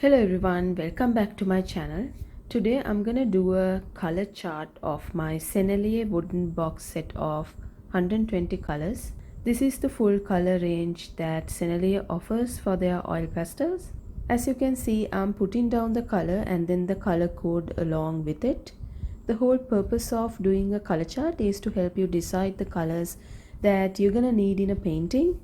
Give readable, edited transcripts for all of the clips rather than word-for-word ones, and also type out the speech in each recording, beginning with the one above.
Hello everyone, welcome back to my channel. Today I'm gonna do a color chart of my Sennelier wooden box set of 120 colors. This is the full color range that Sennelier offers for their oil pastels. As you can see, I'm putting down the color and then the color code along with it. The whole purpose of doing a color chart is to help you decide the colors that you're gonna need in a painting.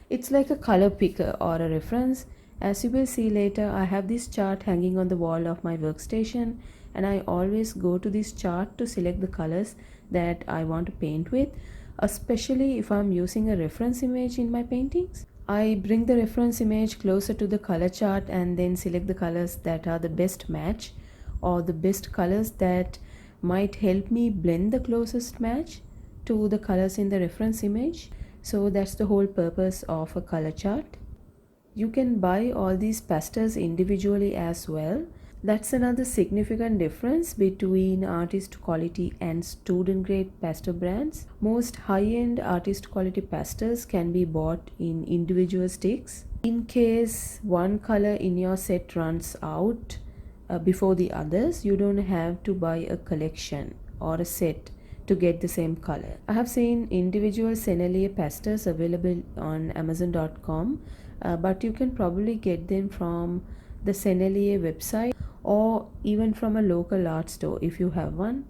It's like a color picker or a reference. As you will see later, I have this chart hanging on the wall of my workstation, and I always go to this chart to select the colors that I want to paint with, especially if I'm using a reference image in my paintings. I bring the reference image closer to the color chart and then select the colors that are the best match or the best colors that might help me blend the closest match to the colors in the reference image. So that's the whole purpose of a color chart. You can buy all these pastels individually as well. That's another significant difference between artist quality and student grade pastel brands. Most high-end artist quality pastels can be bought in individual sticks. In case one color in your set runs out before the others, you don't have to buy a collection or a set to get the same color. I have seen individual Sennelier pastels available on Amazon.com, but you can probably get them from the Sennelier website or even from a local art store if you have one.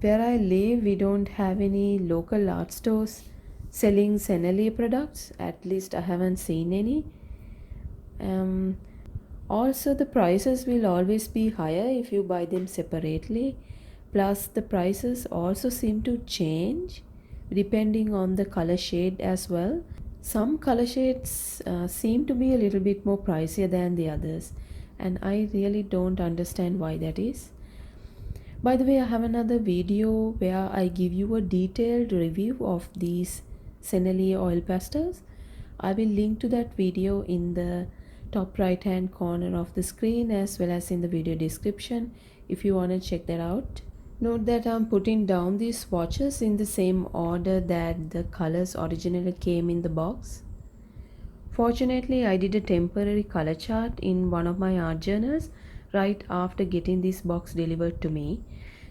Where I live, we don't have any local art stores selling Sennelier products. At least I haven't seen any. Also, the prices will always be higher if you buy them separately. Plus, the prices also seem to change depending on the color shade as well. Some color shades seem to be a little bit more pricier than the others, and I really don't understand why that is. By the way, I have another video where I give you a detailed review of these Sennelier oil pastels. I will link to that video in the top right hand corner of the screen as well as in the video description if you want to check that out. Note that I'm putting down these swatches in the same order that the colors originally came in the box. Fortunately, I did a temporary color chart in one of my art journals right after getting this box delivered to me.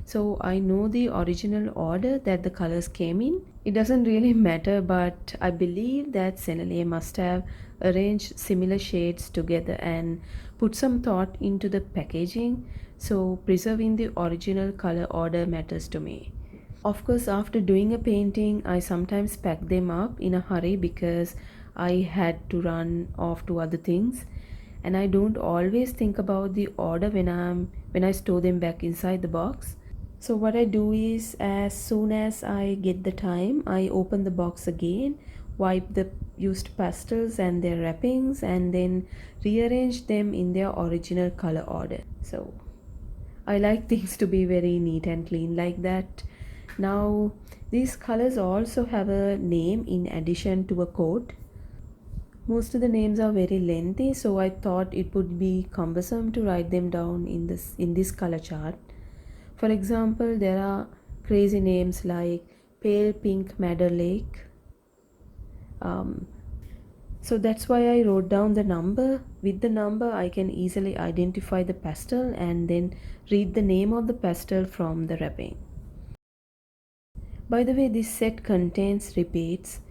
So I know the original order that the colors came in. It doesn't really matter, but I believe that Sennelier must have arranged similar shades together and put some thought into the packaging, so preserving the original color order matters to me. Of course, after doing a painting, I sometimes pack them up in a hurry because I had to run off to other things, and I don't always think about the order when I store them back inside the box. So what I do is, as soon as I get the time, I open the box again, wipe the used pastels and their wrappings, and then rearrange them in their original color order. So I like things to be very neat and clean like that. Now, these colors also have a name in addition to a code. Most of the names are very lengthy, so I thought it would be cumbersome to write them down in this color chart. For example, there are crazy names like Pale Pink Madder Lake. So that's why I wrote down the number. With the number, I can easily identify the pastel and then read the name of the pastel from the wrapping. By the way, this set contains repeats.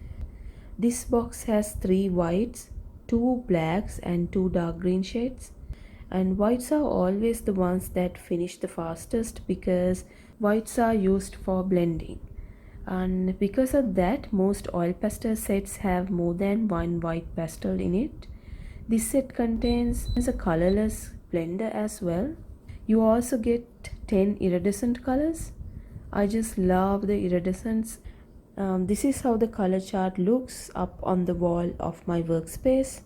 This box has 3 whites, 2 blacks and 2 dark green shades. And whites are always the ones that finish the fastest because whites are used for blending. And because of that, most oil pastel sets have more than one white pastel in it. This set contains a colorless blender as well. You also get 10 iridescent colors. I just love the iridescence. This is how the color chart looks up on the wall of my workspace.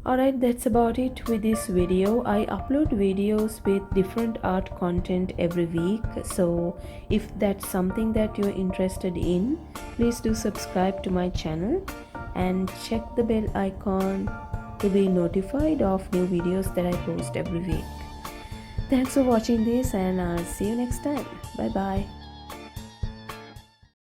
Alright, that's about it with this video. I upload videos with different art content every week, so if that's something that you're interested in, please do subscribe to my channel and check the bell icon to be notified of new videos that I post every week. Thanks for watching this, and I'll see you next time. Bye bye.